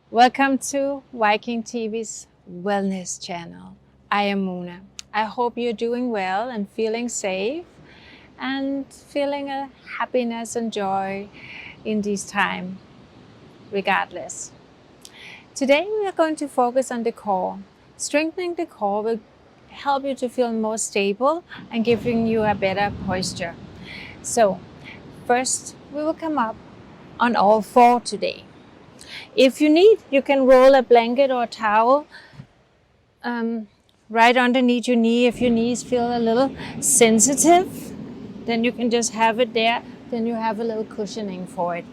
Welcome to Viking.TV's Wellness channel. I am Mona. I hope you're doing well and feeling safe and feeling a happiness and joy in this time, regardless. Today we are going to focus on the core. Strengthening the core will help you to feel more stable and giving you a better posture. So, first we will come up on all four today. If you need, you can roll a blanket or a towel right underneath your knee. If your knees feel a little sensitive, then you can just have it there. Then you have a little cushioning for it.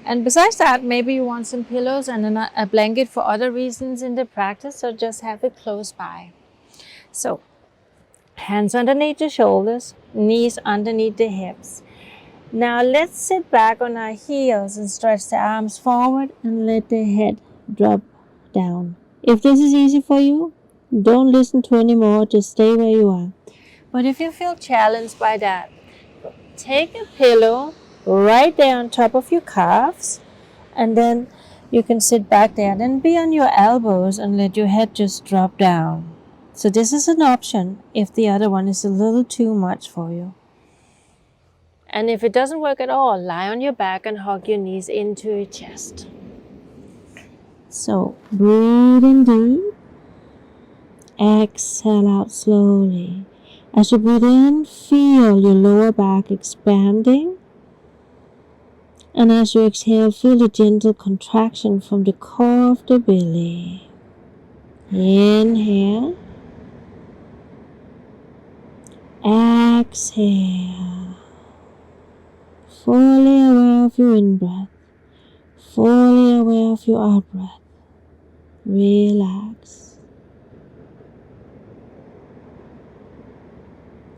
And besides that, maybe you want some pillows and a blanket for other reasons in the practice, so just have it close by. So, hands underneath the shoulders, knees underneath the hips. Now let's sit back on our heels and stretch the arms forward and let the head drop down. If this is easy for you, don't listen to any more, just stay where you are. But if you feel challenged by that, take a pillow right there on top of your calves, and then you can sit back there. Then be on your elbows and let your head just drop down. So this is an option if the other one is a little too much for you. And if it doesn't work at all, lie on your back and hug your knees into your chest. So breathe in deep. Exhale out slowly. As you breathe in, feel your lower back expanding. And as you exhale, feel the gentle contraction from the core of the belly. Inhale. Exhale. Fully aware of your in-breath. Fully aware of your out-breath. Relax.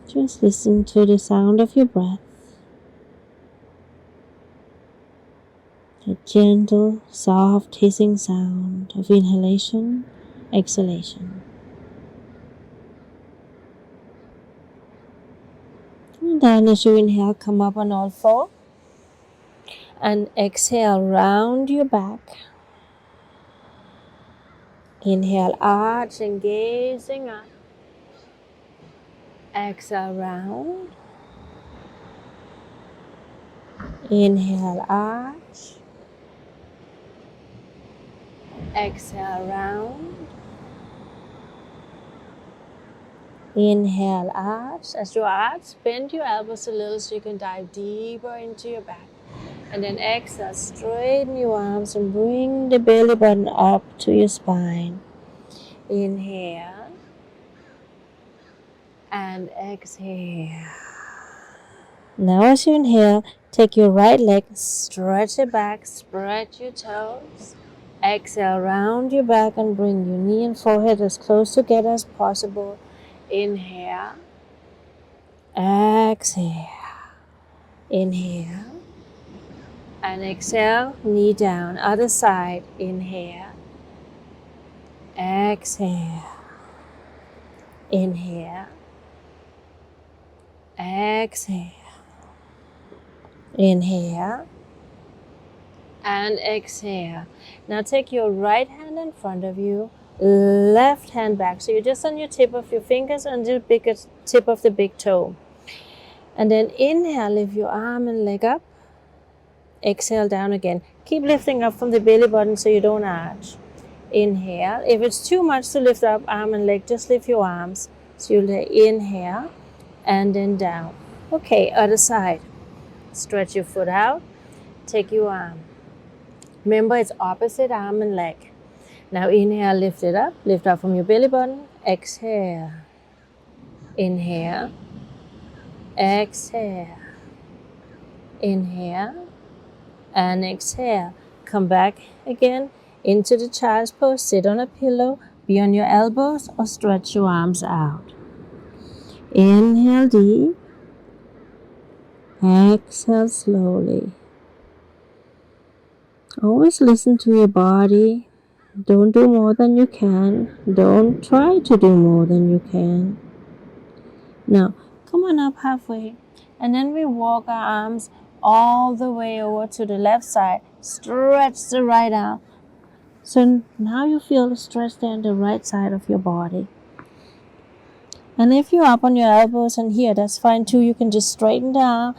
Just listen to the sound of your breath. A gentle, soft hissing sound of inhalation, exhalation. And then as you inhale, come up on all four. And exhale, round your back. Inhale, arch and gazing up. Exhale, round. Inhale, arch. Exhale, round. Inhale, arch. As you arch, bend your elbows a little so you can dive deeper into your back. And then exhale, straighten your arms and bring the belly button up to your spine. Inhale. And exhale. Now as you inhale, take your right leg, stretch it back, spread your toes. Exhale, round your back and bring your knee and forehead as close together as possible. Inhale. Exhale. Inhale. And exhale, knee down. Other side, inhale. Exhale. Inhale. Exhale. Inhale. And exhale. Now take your right hand in front of you, left hand back. So you're just on your tip of your fingers and the biggest tip of the big toe. And then inhale, lift your arm and leg up. Exhale, down again. Keep lifting up from the belly button so you don't arch. Inhale. If it's too much to lift up arm and leg, just lift your arms. So you'll inhale and then down. Okay, other side. Stretch your foot out. Take your arm. Remember, it's opposite arm and leg. Now inhale, lift it up. Lift up from your belly button. Exhale. Inhale. Exhale. Inhale. And exhale. Come back again into the child's pose. Sit on a pillow. Be on your elbows or stretch your arms out. Inhale deep. Exhale slowly. Always listen to your body. Don't do more than you can. Don't try to do more than you can. Now, come on up halfway. And then we walk our arms all the way over to the left side. Stretch the right arm. So now you feel the stretch there on the right side of your body. And if you're up on your elbows and here, that's fine too. You can just straighten the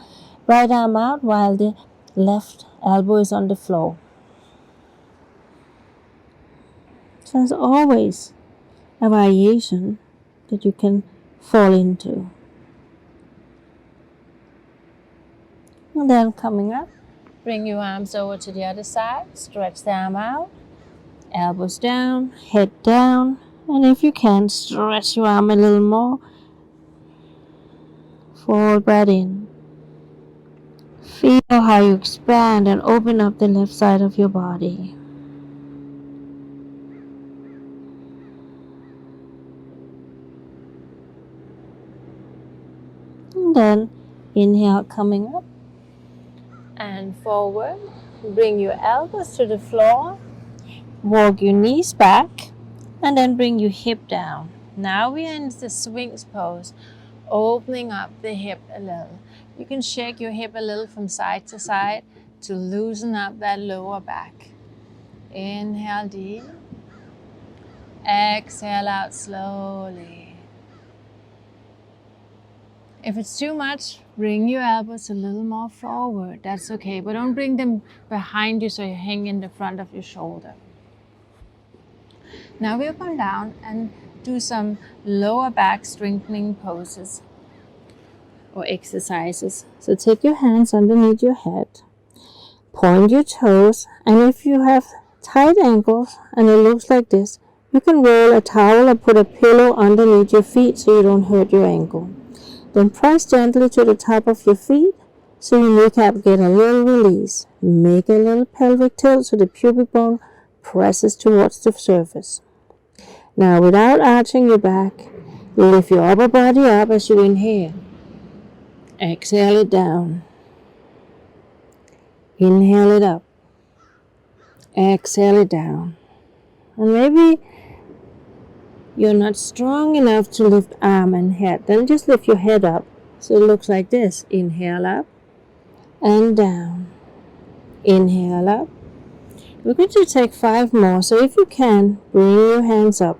right arm out while the left elbow is on the floor. So there's always a variation that you can fall into. And then coming up, bring your arms over to the other side, stretch the arm out, elbows down, head down, and if you can, stretch your arm a little more, forward breath in. Feel how you expand and open up the left side of your body. And then inhale, coming up and forward. Bring your elbows to the floor. Walk your knees back and then bring your hip down. Now we are in the sphinx pose, opening up the hip a little. You can shake your hip a little from side to side to loosen up that lower back. Inhale deep. Exhale out slowly. If it's too much, bring your elbows a little more forward. That's okay, but don't bring them behind you so you hang in the front of your shoulder. Now we'll come down and do some lower back strengthening poses or exercises. So take your hands underneath your head, point your toes, and if you have tight ankles and it looks like this, you can roll a towel or put a pillow underneath your feet so you don't hurt your ankle. Then press gently to the top of your feet so your kneecap get a little release. Make a little pelvic tilt so the pubic bone presses towards the surface. Now without arching your back, lift your upper body up as you inhale. Exhale it down. Inhale it up. Exhale it down. And maybe you're not strong enough to lift arm and head. Then just lift your head up so it looks like this. Inhale up and down. Inhale up. We're going to take 5 more. So if you can, bring your hands up.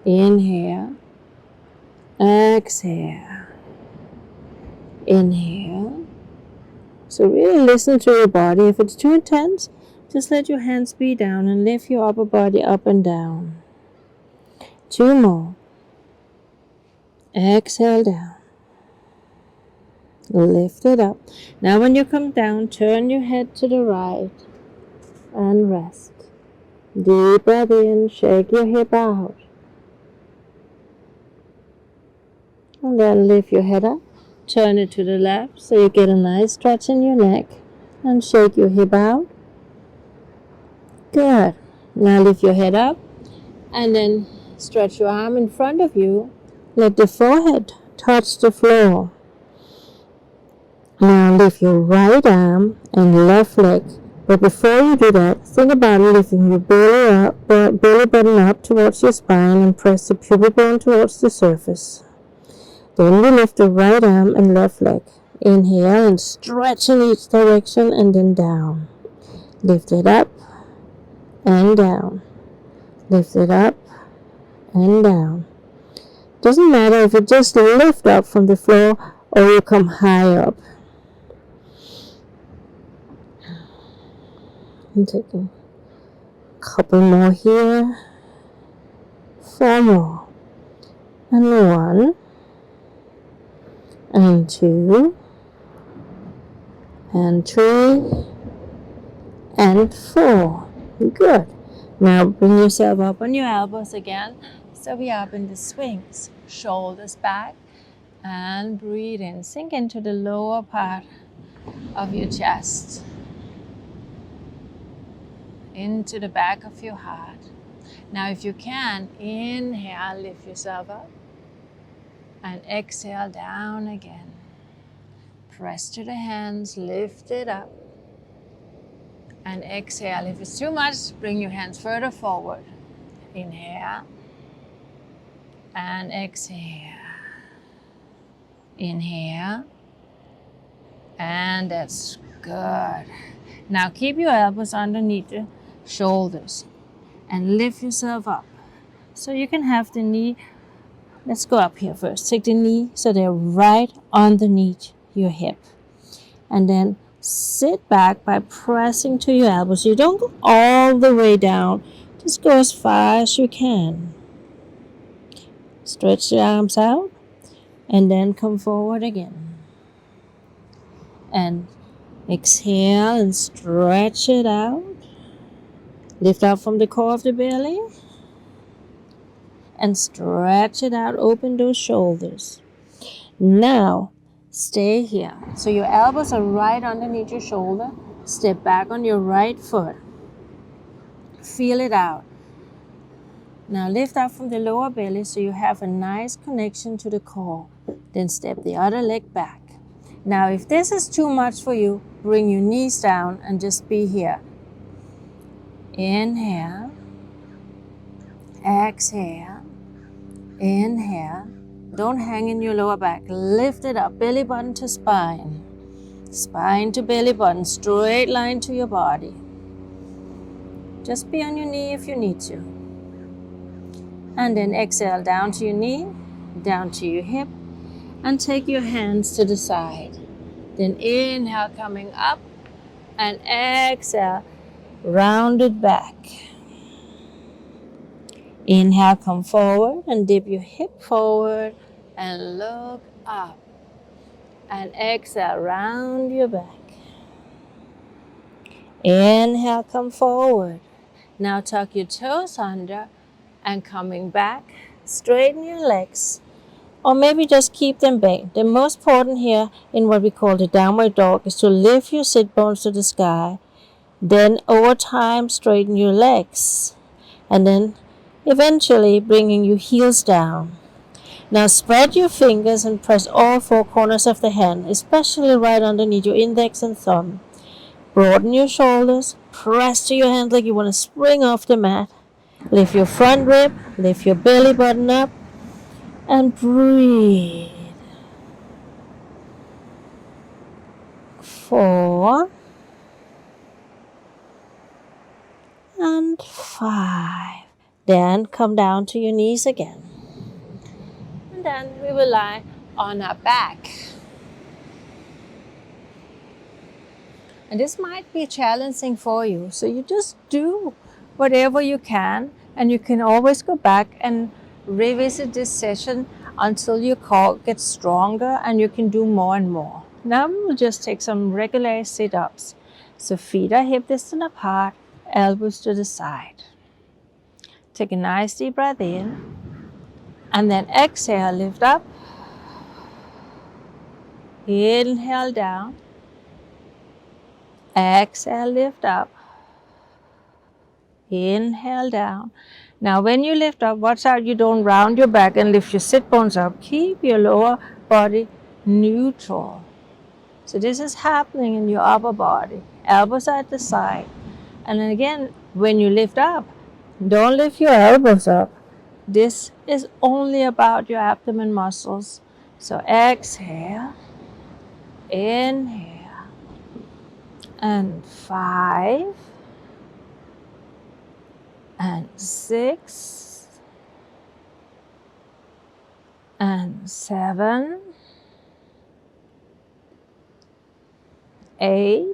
Inhale. Exhale. Inhale. So really listen to your body. If it's too intense, just let your hands be down and lift your upper body up and down. 2 more. Exhale down. Lift it up. Now when you come down, turn your head to the right and rest. Deep breath in, shake your hip out. And then lift your head up, turn it to the left so you get a nice stretch in your neck and shake your hip out. Good. Now lift your head up and then stretch your arm in front of you. Let the forehead touch the floor. Now lift your right arm and left leg. But before you do that, think about lifting your belly button up towards your spine and press the pubic bone towards the surface. Then you lift the right arm and left leg. Inhale and stretch in each direction and then down. Lift it up and down. Lift it up and down. Doesn't matter if you just lift up from the floor or you come high up. I'm taking a couple more here. 4 more. And 1. And 2. And 3. And 4. Good. Now bring yourself up on your elbows again. So we are up in the sphinx. Shoulders back. And breathe in. Sink into the lower part of your chest. Into the back of your heart. Now if you can, inhale, lift yourself up. And exhale down again. Press to the hands, lift it up. And exhale. If it's too much, bring your hands further forward. Inhale. And exhale. Inhale. And that's Good. Now keep your elbows underneath your shoulders and lift yourself up. So you can have the knee, let's go up here first. Take the knee so they're right underneath your hip. And then sit back by pressing to your elbows. You don't go all the way down. Just go as far as you can. Stretch the arms out and then come forward again. And exhale and stretch it out. Lift up from the core of the belly. And stretch it out. Open those shoulders. Now, stay here. So your elbows are right underneath your shoulder. Step back on your right foot. Feel it out. Now lift up from the lower belly so you have a nice connection to the core. Then step the other leg back. Now if this is too much for you, bring your knees down and just be here. Inhale. Exhale. Inhale. Don't hang in your lower back. Lift it up, belly button to spine. Spine to belly button, straight line to your body. Just be on your knee if you need to. And then exhale down to your knee, down to your hip, and take your hands to the side. Then inhale coming up, and exhale, round it back. Inhale, come forward and dip your hip forward and look up. And exhale, round your back. Inhale, come forward. Now tuck your toes under and coming back, straighten your legs. Or maybe just keep them bent. The most important here in what we call the downward dog is to lift your sit bones to the sky. Then over time, straighten your legs. And then eventually bringing your heels down. Now spread your fingers and press all four corners of the hand, especially right underneath your index and thumb. Broaden your shoulders, press to your hand like you want to spring off the mat. Lift your front rib, lift your belly button up, and breathe. 4 and 5. Then come down to your knees again. And then we will lie on our back. And this might be challenging for you, so you just do whatever you can, and you can always go back and revisit this session until your core gets stronger and you can do more and more. Now we will just take some regular sit-ups. So feet are hip distance apart, elbows to the side. Take a nice deep breath in, and then exhale, lift up. Inhale down. Exhale, lift up. Inhale down. Now when you lift up, watch out you don't round your back and lift your sit bones up. Keep your lower body neutral. So this is happening in your upper body. Elbows are at the side. And then again, when you lift up, don't lift your elbows up. This is only about your abdomen muscles. So exhale, inhale, and 5, and 6, and 7, 8,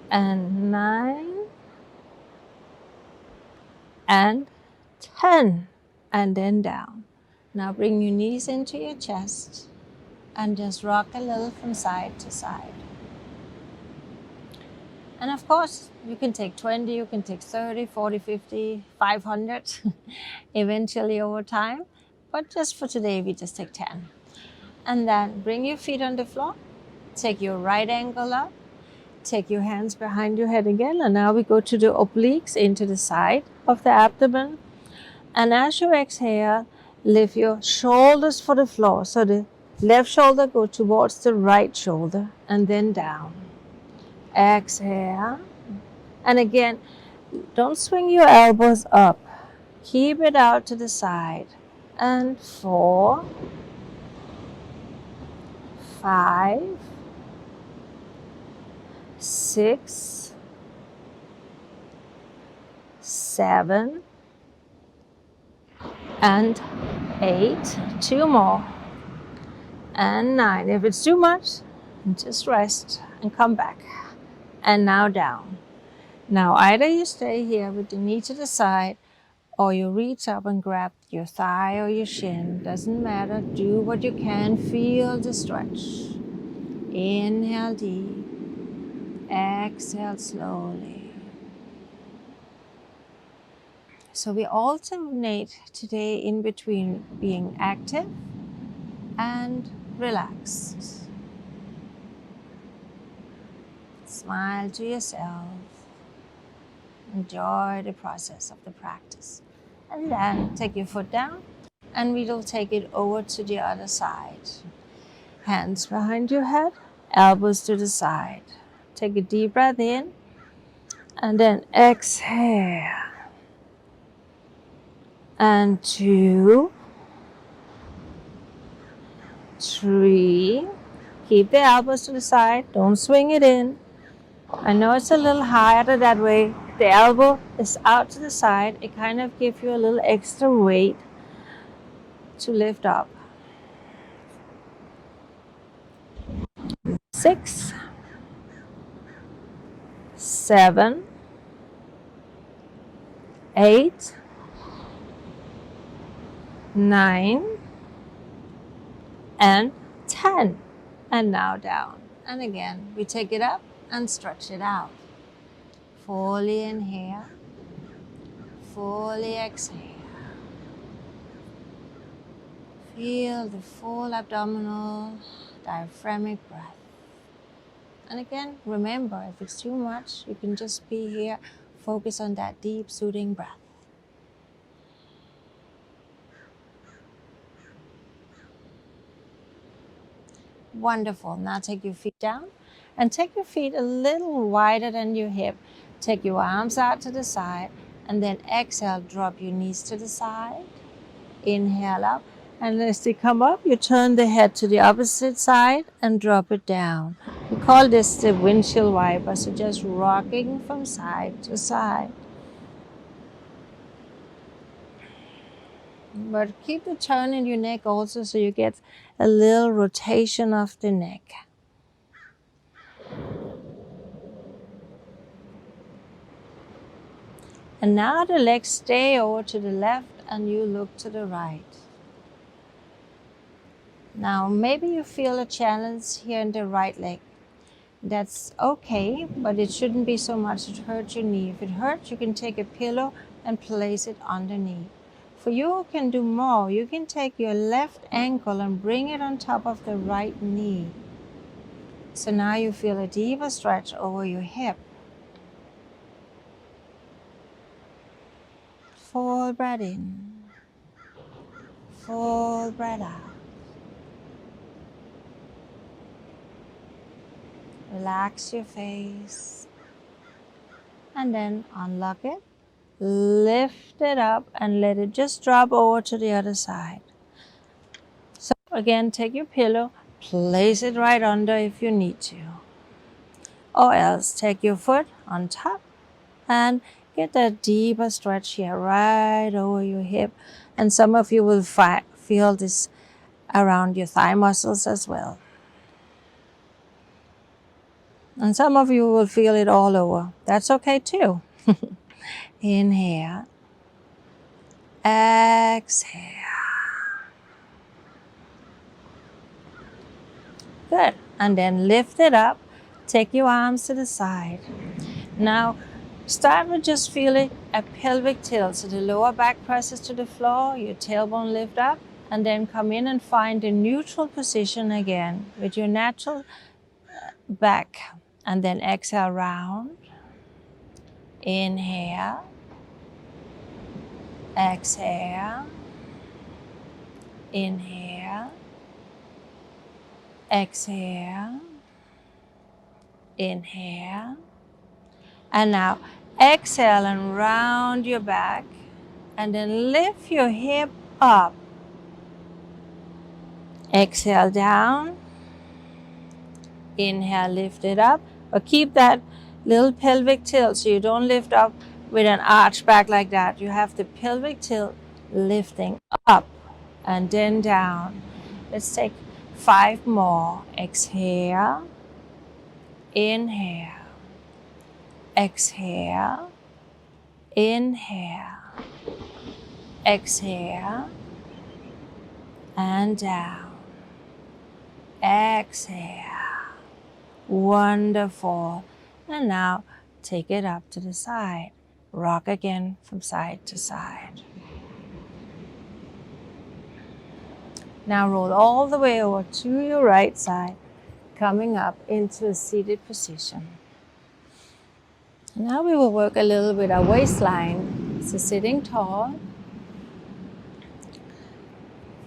and 9, and 10, and then down. Now bring your knees into your chest and just rock a little from side to side. And of course, you can take 20, you can take 30, 40, 50, 500 eventually over time. But just for today, we just take 10. And then bring your feet on the floor. Take your right ankle up. Take your hands behind your head again. And now we go to the obliques into the side of the abdomen. And as you exhale, lift your shoulders for the floor. So the left shoulder go towards the right shoulder and then down. Exhale. And again, don't swing your elbows up. Keep it out to the side. And 4, 5, 6, 7, and 8. 2 more. And 9. If it's too much, just rest and come back. And now down. Now either you stay here with the knee to the side, or you reach up and grab your thigh or your shin. Doesn't matter. Do what you can. Feel the stretch. Inhale deep. Exhale slowly. So we alternate today in between being active and relaxed. Smile to yourself. Enjoy the process of the practice. And then take your foot down and we will take it over to the other side. Hands behind your head, elbows to the side. Take a deep breath in and then exhale. And 2, 3. Keep the elbows to the side. Don't swing it in. I know it's a little harder that way. The elbow is out to the side. It kind of gives you a little extra weight to lift up. 6, 7, 8, 9, and 10. And now down. And again, we take it up and stretch it out. Fully inhale. Fully exhale. Feel the full abdominal diaphragmatic breath. And again, remember, if it's too much, you can just be here, focus on that deep, soothing breath. Wonderful. Now take your feet down and take your feet a little wider than your hip. Take your arms out to the side and then exhale, drop your knees to the side. Inhale up. And as they come up, you turn the head to the opposite side and drop it down. We call this the windshield wiper, so just rocking from side to side. But keep the turn in your neck also so you get a little rotation of the neck. And now the legs stay over to the left and you look to the right. Now maybe you feel a challenge here in the right leg. That's okay, but it shouldn't be so much it hurts your knee. If it hurts, you can take a pillow and place it underneath. For you who can do more, you can take your left ankle and bring it on top of the right knee. So now you feel a deeper stretch over your hip. Full breath in. Full breath out. Relax your face. And then unlock it. Lift it up and let it just drop over to the other side. So again, take your pillow, place it right under if you need to. Or else take your foot on top and get that deeper stretch here right over your hip. And some of you will feel this around your thigh muscles as well. And some of you will feel it all over. That's okay too. Inhale. Exhale. Good. And then lift it up. Take your arms to the side. Now, start with just feeling a pelvic tilt. So the lower back presses to the floor, your tailbone lift up, and then come in and find a neutral position again with your natural back. And then exhale round. Inhale. Exhale. Inhale. Exhale. Inhale. And now exhale and round your back. And then lift your hip up. Exhale down. Inhale, lift it up. But keep that little pelvic tilt so you don't lift up with an arch back like that. You have the pelvic tilt lifting up and then down. Let's take 5 more. Exhale, inhale, exhale, inhale, exhale, and down. Exhale. Wonderful. And now take it up to the side. Rock again from side to side. Now roll all the way over to your right side, coming up into a seated position. Now we will work a little bit our waistline. So sitting tall,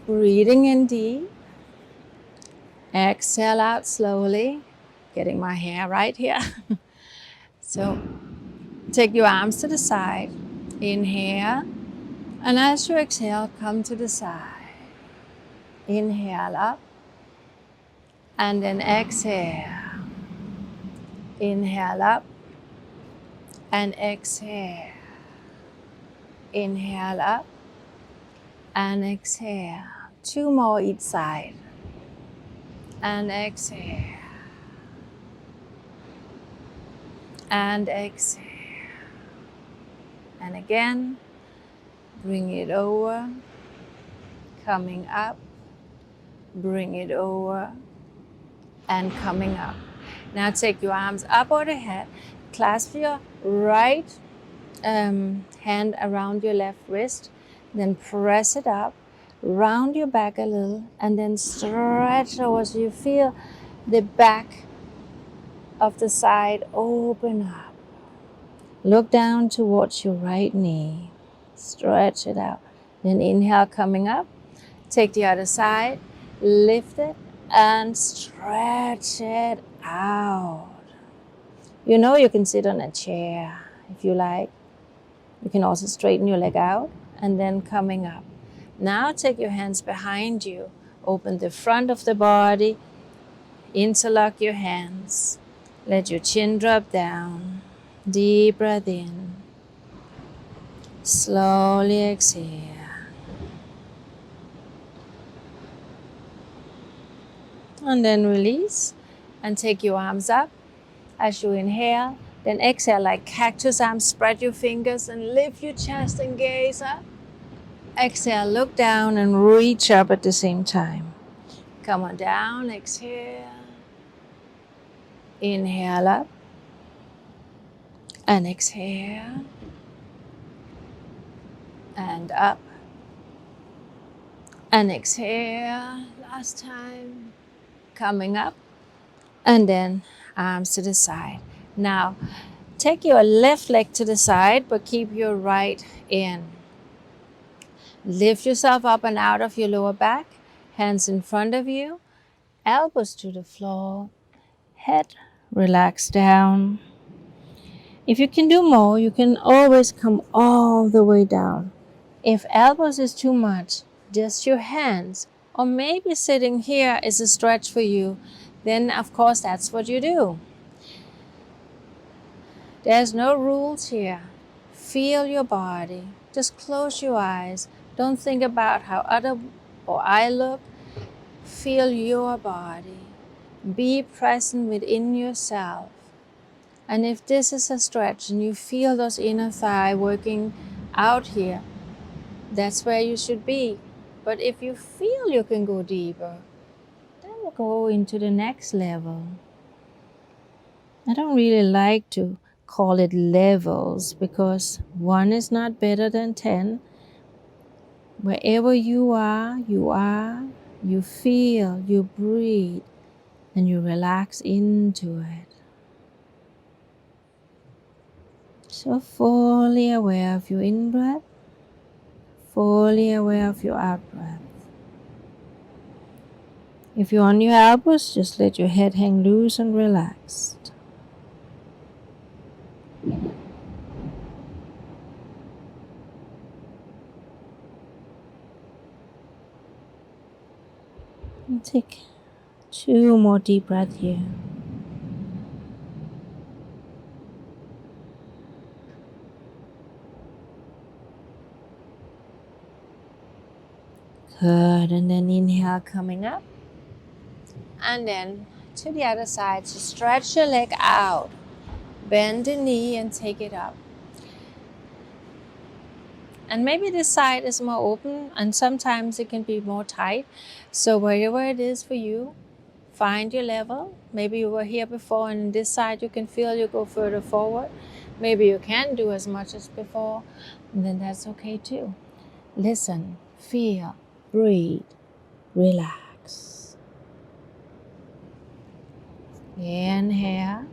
breathing in deep, exhale out slowly, getting my hair right here. So take your arms to the side, inhale, and as you exhale, come to the side. Inhale up, and then exhale. Inhale up, and exhale. Inhale up, and exhale. 2 more each side. And exhale. And exhale. And again, bring it over, coming up, bring it over, and coming up. Now take your arms up over the head, clasp your right hand around your left wrist, then press it up, round your back a little, and then stretch over so you feel the back of the side open up. Look down towards your right knee. Stretch it out. Then inhale, coming up. Take the other side. Lift it and stretch it out. You know you can sit on a chair if you like. You can also straighten your leg out and then coming up. Now take your hands behind you. Open the front of the body. Interlock your hands. Let your chin drop down. Deep breath in. Slowly exhale. And then release. And take your arms up as you inhale. Then exhale like cactus arms. Spread your fingers and lift your chest and gaze up. Exhale, look down and reach up at the same time. Come on down, exhale. Inhale up. And exhale. And up. And exhale. Last time. Coming up. And then arms to the side. Now, take your left leg to the side, but keep your right in. Lift yourself up and out of your lower back. Hands in front of you. Elbows to the floor. Head relax down. If you can do more, you can always come all the way down. If elbows is too much, just your hands, or maybe sitting here is a stretch for you, then of course that's what you do. There's no rules here. Feel your body. Just close your eyes. Don't think about how other or I look. Feel your body. Be present within yourself. And if this is a stretch and you feel those inner thigh working out here, that's where you should be. But if you feel you can go deeper, then we'll go into the next level. I don't really like to call it levels because 1 is not better than 10. Wherever you are, you feel, you breathe, and you relax into it. So fully aware of your in-breath, fully aware of your out-breath. If you're on your elbows, just let your head hang loose and relaxed. And take 2 more deep breaths here. Good, and then inhale coming up. And then to the other side, so stretch your leg out. Bend the knee and take it up. And maybe this side is more open and sometimes it can be more tight. So wherever it is for you, find your level. Maybe you were here before and this side you can feel you go further forward. Maybe you can't do as much as before, and then that's okay too. Listen, feel, breathe, relax. Inhale.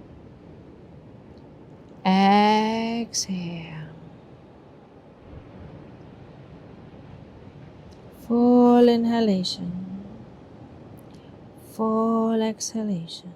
Exhale. Full inhalation. Full exhalation.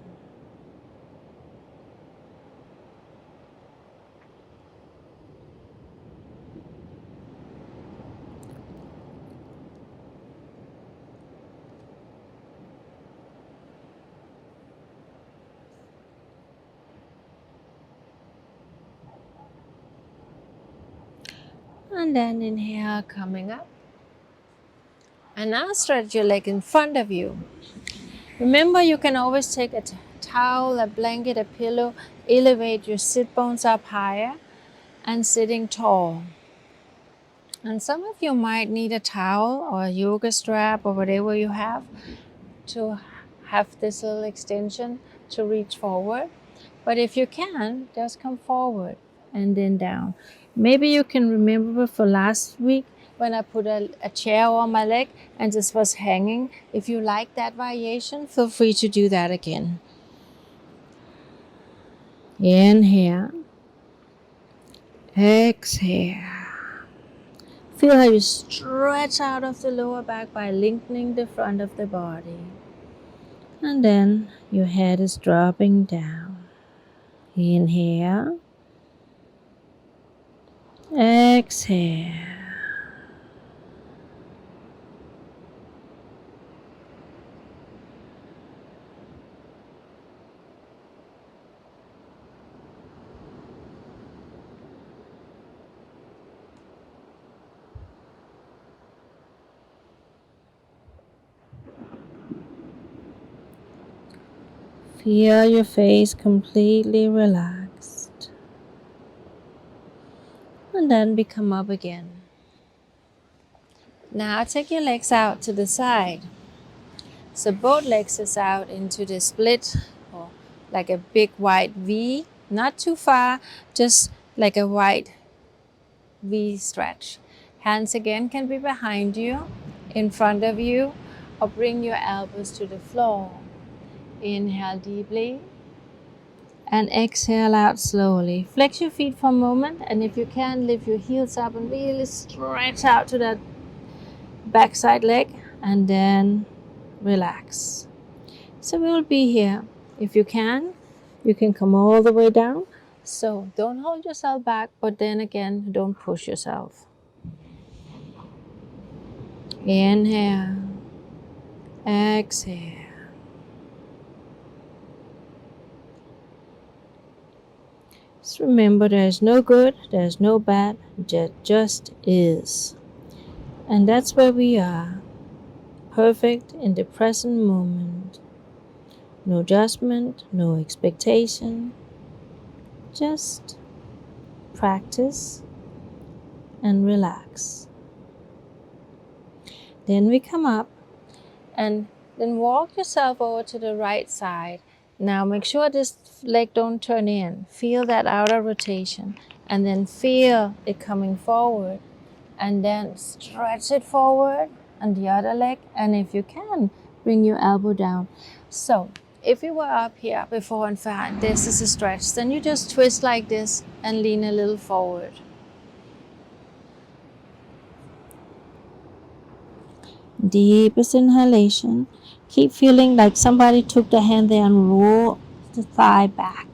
And then inhale, coming up. And now stretch your leg in front of you. Remember, you can always take a towel, a blanket, a pillow, elevate your sit bones up higher and sitting tall. And some of you might need a towel or a yoga strap or whatever you have to have this little extension to reach forward. But if you can, just come forward and then down. Maybe you can remember for last week when I put a chair on my leg and just was hanging. If you like that variation, feel free to do that again. Inhale. Exhale. Feel how you stretch out of the lower back by lengthening the front of the body. And then your head is dropping down. Inhale. Exhale. Feel your face completely relaxed. And then become up again. Now take your legs out to the side. So both legs is out into the split, or like a big wide V. Not too far, just like a wide V stretch. Hands again can be behind you, in front of you, or bring your elbows to the floor. Inhale deeply and exhale out slowly. Flex your feet for a moment, and if you can, lift your heels up and really stretch out to that backside leg, and then relax. So we'll be here. If you can come all the way down. So don't hold yourself back, but then again, don't push yourself. Inhale. Exhale. Just remember, there's no good, there's no bad, there just is. And that's where we are. Perfect in the present moment. No judgment, no expectation. Just practice and relax. Then we come up and then walk yourself over to the right side. Now make sure this leg don't turn in. Feel that outer rotation and then feel it coming forward. And then stretch it forward and the other leg. And if you can, bring your elbow down. So if you were up here before and found this is a stretch, then you just twist like this and lean a little forward. Deepest inhalation. Keep feeling like somebody took the hand there and rolled the thigh back.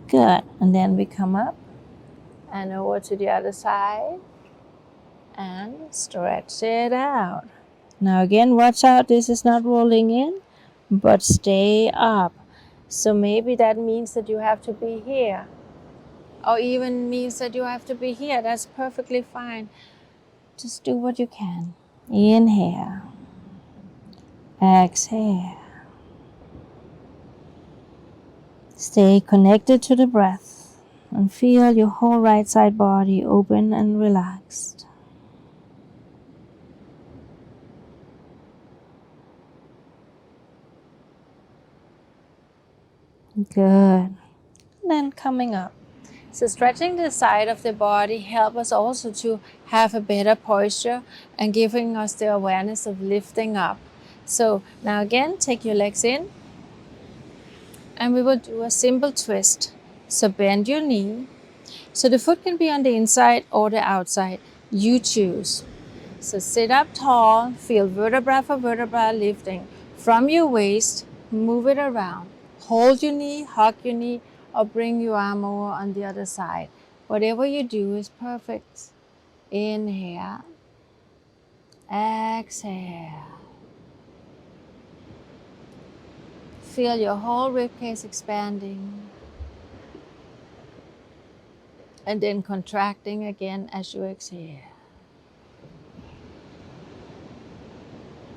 Good. And then we come up and over to the other side and stretch it out. Now again, watch out, this is not rolling in, but stay up. So maybe that means that you have to be here, or even means that you have to be here. That's perfectly fine. Just do what you can. Inhale. Exhale. Stay connected to the breath and feel your whole right side body open and relaxed. Good. Then coming up. So stretching the side of the body helps us also to have a better posture and giving us the awareness of lifting up. So now again, take your legs in and we will do a simple twist. So bend your knee. So the foot can be on the inside or the outside. You choose. So sit up tall, feel vertebra for vertebra lifting. From your waist, move it around. Hold your knee, hug your knee, or bring your arm over on the other side. Whatever you do is perfect. Inhale. Exhale. Feel your whole ribcage expanding. And then contracting again as you exhale.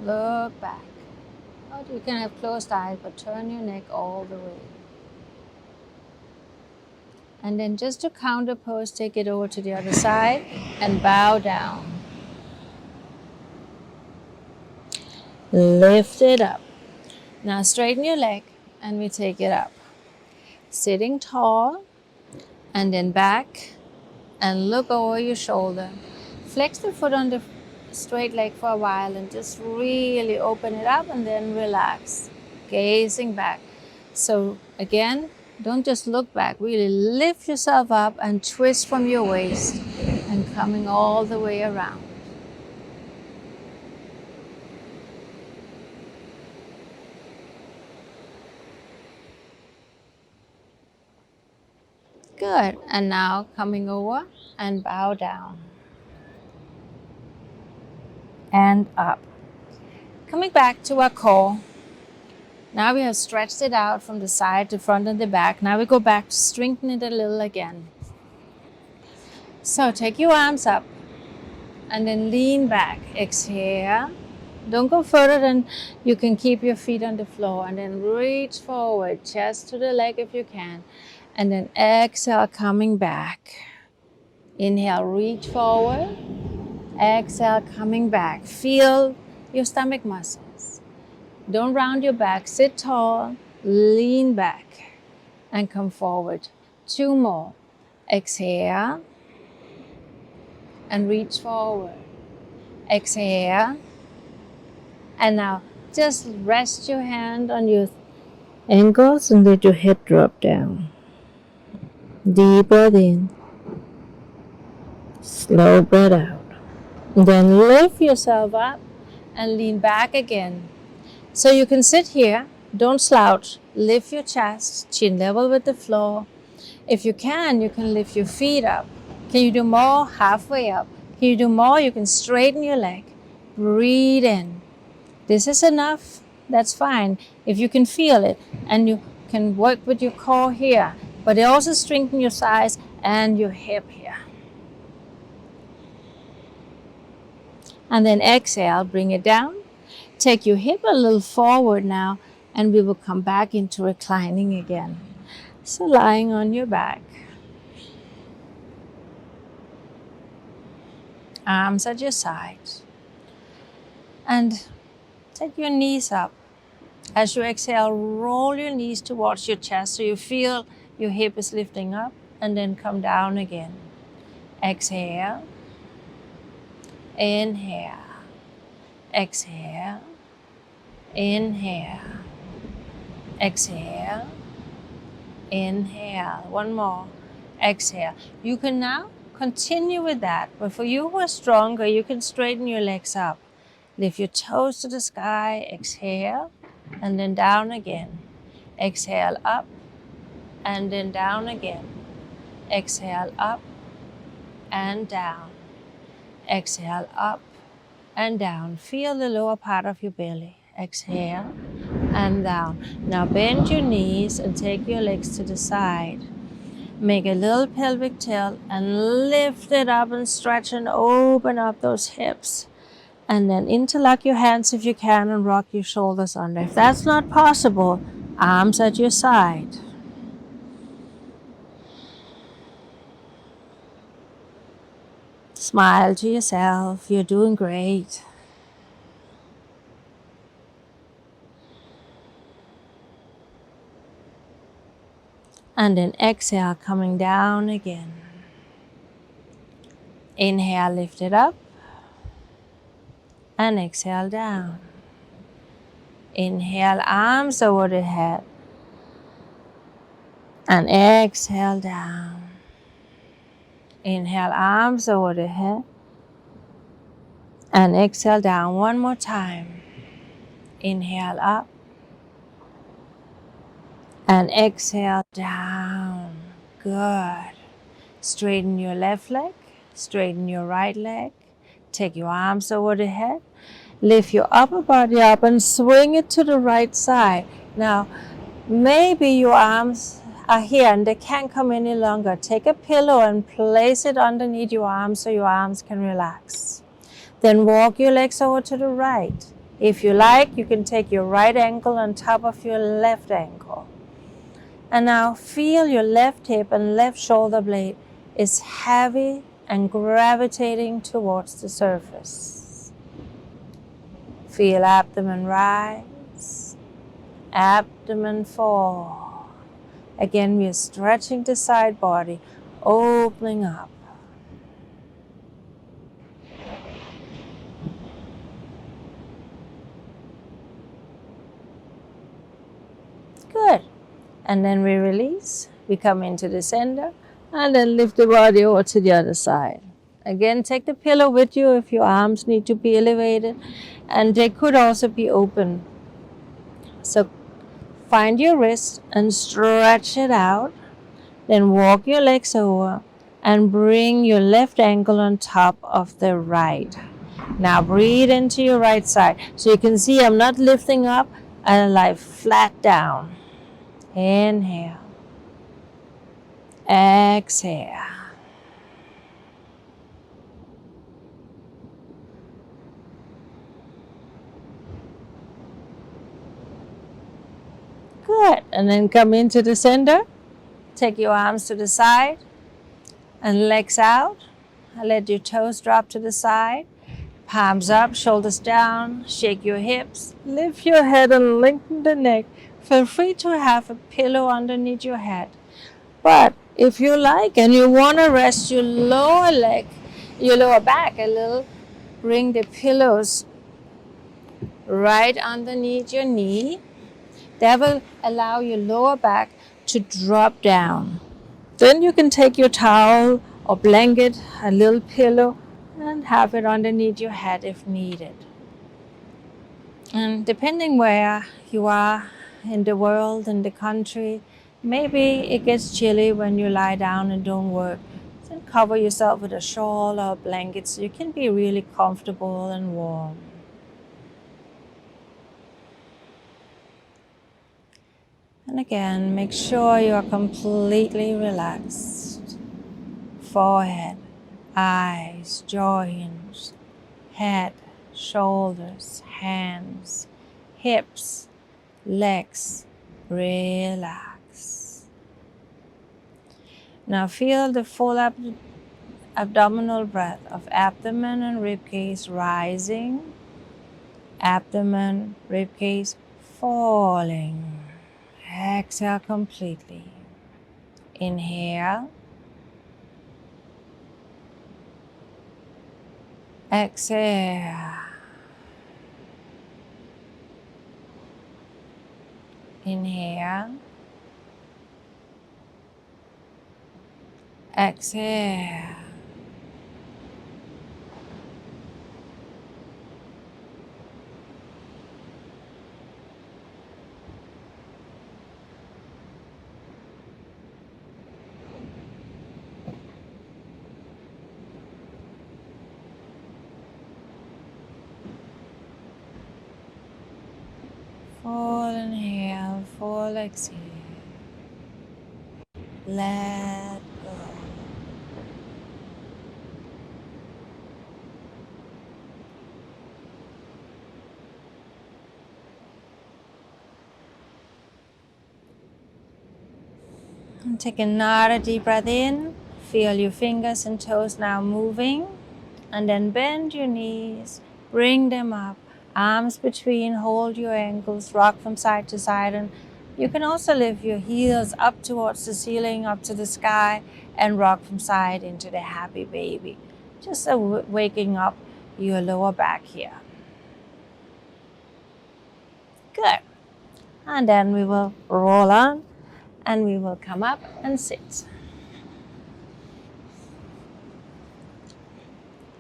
Look back. Or you can have closed eyes, but turn your neck all the way. And then just to counter pose, take it over to the other side and bow down. Lift it up. Now straighten your leg and we take it up. Sitting tall and then back and look over your shoulder. Flex the foot on the straight leg for a while and just really open it up and then relax. Gazing back. So again, don't just look back, really lift yourself up and twist from your waist and coming all the way around. Good, and now coming over and bow down. And up. Coming back to our core. Now we have stretched it out from the side to front and the back. Now we go back to strengthen it a little again. So take your arms up and then lean back. Exhale. Don't go further than you can keep your feet on the floor. And then reach forward, chest to the leg if you can. And then exhale, coming back. Inhale, reach forward. Exhale, coming back. Feel your stomach muscles. Don't round your back. Sit tall, lean back, and come forward. 2 more. Exhale, and reach forward. Exhale. And now just rest your hand on your ankles and let your head drop down. Deep breath in. Slow breath out. Then lift yourself up and lean back again. So you can sit here, don't slouch, lift your chest, chin level with the floor. If you can lift your feet up. Can you do more? Halfway up. Can you do more? You can straighten your leg. Breathe in. This is enough. That's fine. If you can feel it and you can work with your core here, but it also strengthens your thighs and your hip here. And then exhale, bring it down. Take your hip a little forward now, and we will come back into reclining again. So lying on your back. Arms at your sides. And take your knees up. As you exhale, roll your knees towards your chest so you feel your hip is lifting up, and then come down again. Exhale. Inhale. Exhale. Inhale. Exhale. Inhale. One more. Exhale. You can now continue with that, but for you who are stronger, you can straighten your legs up. Lift your toes to the sky. Exhale. And then down again. Exhale up. And then down again. Exhale up and down. Exhale up and down. Feel the lower part of your belly. Exhale and down. Now bend your knees and take your legs to the side. Make a little pelvic tilt and lift it up and stretch and open up those hips. And then interlock your hands if you can and rock your shoulders under. If that's not possible, arms at your side. Smile to yourself. You're doing great. And then exhale, coming down again. Inhale, lift it up. And exhale, down. Inhale, arms over the head. And exhale, down. Inhale, arms over the head. And exhale, down. One more time. Inhale, up. And exhale, down. Good. Straighten your left leg. Straighten your right leg. Take your arms over the head. Lift your upper body up and swing it to the right side. Now, maybe your arms are here and they can't come any longer. Take a pillow and place it underneath your arms so your arms can relax. Then walk your legs over to the right. If you like, you can take your right ankle on top of your left ankle. And now feel your left hip and left shoulder blade is heavy and gravitating towards the surface. Feel abdomen rise, abdomen fall. Again, we are stretching the side body, opening up. Good. And then we release. We come into the center and then lift the body over to the other side. Again, take the pillow with you if your arms need to be elevated, and they could also be open. So find your wrist and stretch it out. Then walk your legs over and bring your left ankle on top of the right. Now breathe into your right side. So you can see I'm not lifting up, I lie flat down. Inhale. Exhale. Good. And then come into the center. Take your arms to the side and legs out. Let your toes drop to the side. Palms up, shoulders down. Shake your hips. Lift your head and lengthen the neck. Feel free to have a pillow underneath your head. But if you like and you want to rest your lower leg, your lower back a little, bring the pillows right underneath your knee. That will allow your lower back to drop down. Then you can take your towel or blanket, a little pillow, and have it underneath your head if needed. And depending where you are in the world, in the country, maybe it gets chilly when you lie down and don't work. Then cover yourself with a shawl or a blanket so you can be really comfortable and warm. And again, make sure you are completely relaxed. Forehead, eyes, jaw hinge, head, shoulders, hands, hips, legs, relax. Now feel the full abdominal breath of abdomen and ribcage rising, abdomen, ribcage falling. Exhale completely. Inhale. Exhale. Inhale. Exhale. inhale, full exhale. Let go. And take another deep breath in. Feel your fingers and toes now moving. And then bend your knees, bring them up, arms between, hold your ankles, rock from side to side. And you can also lift your heels up towards the ceiling, up to the sky, and rock from side into the happy baby. Just waking up your lower back here. Good. And then we will roll on and we will come up and sit.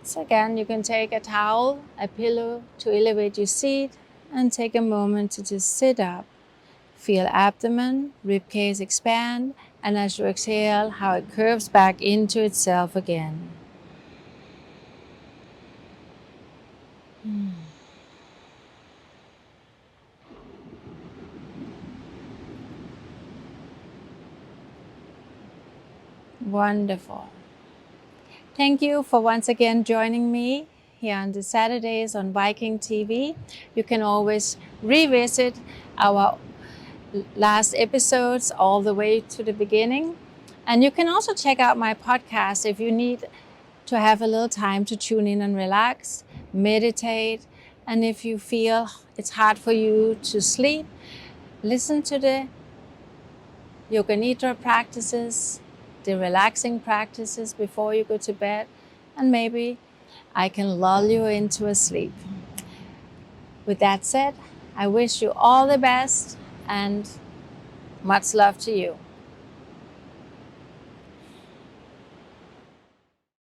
So again, you can take a towel, a pillow to elevate your seat and take a moment to just sit up. Feel abdomen, ribcage expand, and as you exhale, how it curves back into itself again. Wonderful. Thank you for once again joining me here on the Saturdays on Viking.TV. You can always revisit our last episodes all the way to the beginning. And you can also check out my podcast if you need to have a little time to tune in and relax, meditate. And if you feel it's hard for you to sleep, listen to the Yoga Nidra practices, the relaxing practices before you go to bed, and maybe I can lull you into a sleep. With that said, I wish you all the best and much love to you.